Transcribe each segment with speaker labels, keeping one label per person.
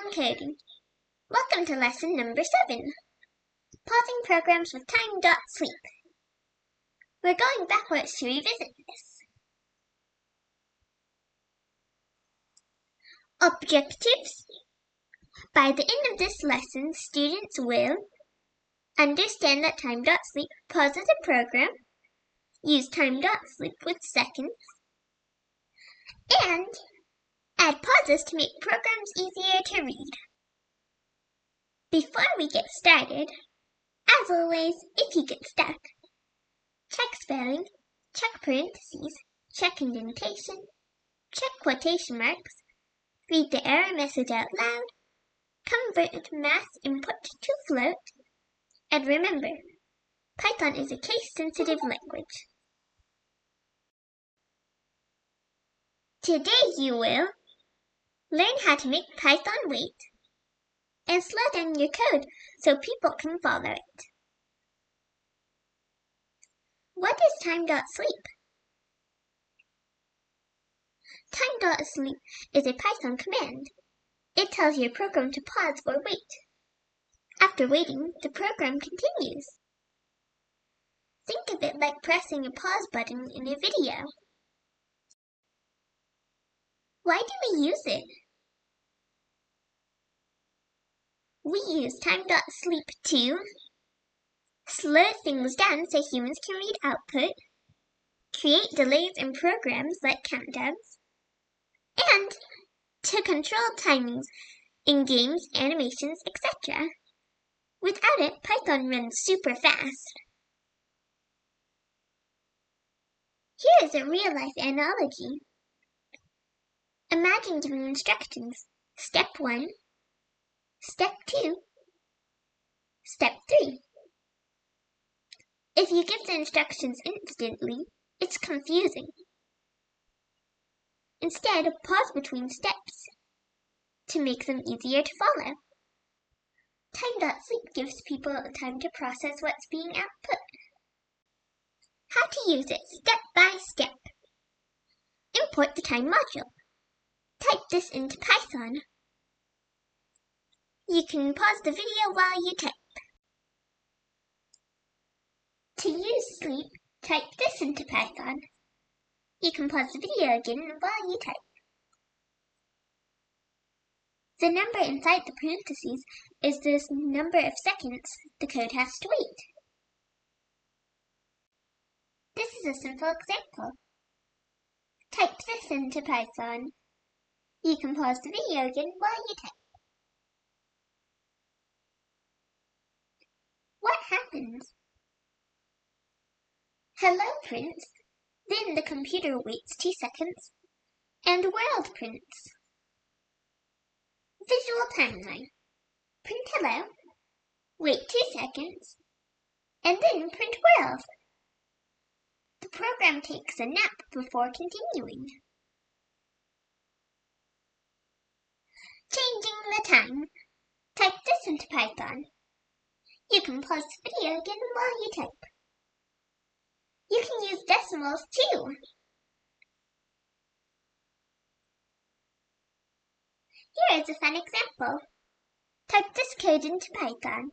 Speaker 1: I'm Cody. Welcome to lesson number 7, pausing programs with time.sleep. We're going backwards to revisit this. Objectives. By the end of this lesson, students will understand that time.sleep pauses a program, use time.sleep with seconds, and add pauses to make programs easier to read. Before we get started, as always, if you get stuck, check spelling, check parentheses, check indentation, check quotation marks, read the error message out loud, convert math input to float, and remember, Python is a case-sensitive language. Today you will learn how to make Python wait and slow down your code so people can follow it. What is time.sleep? Time.sleep is a Python command. It tells your program to pause or wait. After waiting, the program continues. Think of it like pressing a pause button in a video. Why do we use it? We use time.sleep to slow things down so humans can read output, create delays in programs like countdowns, and to control timings in games, animations, etc. Without it, Python runs super fast. Here is a real-life analogy. Imagine giving instructions. Step 1, Step 2, Step 3. If you give the instructions instantly, it's confusing. Instead, pause between steps to make them easier to follow. Time.sleep gives people time to process what's being output. How to use it step by step. Import the time module. Type this into Python. You can pause the video while you type. To use sleep, type this into Python. You can pause the video again while you type. The number inside the parentheses is the number of seconds the code has to wait. This is a simple example. Type this into Python. You can pause the video again while you type. What happens? Hello prints, then the computer waits 2 seconds, and world prints. Visual timeline. Print hello, wait 2 seconds, and then print world. The program takes a nap before continuing. Changing the time. Type this into Python. You can pause the video again while you type. You can use decimals too. Here is a fun example. Type this code into Python.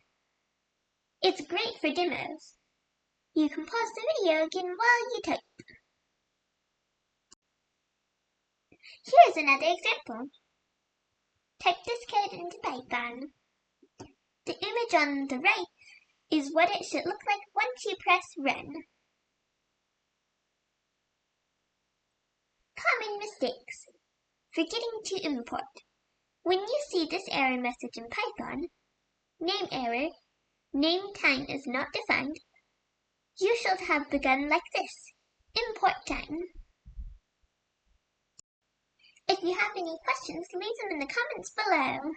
Speaker 1: It's great for demos. You can pause the video again while you type. Here is another example. Type this code into Python. The image on the right is what it should look like once you press run. Common mistakes. Forgetting to import. When you see this error message in Python, name error, name time is not defined, you should have begun like this, import time. If you have any questions, leave them in the comments below.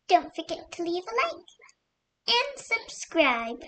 Speaker 1: Don't forget to leave a like and subscribe.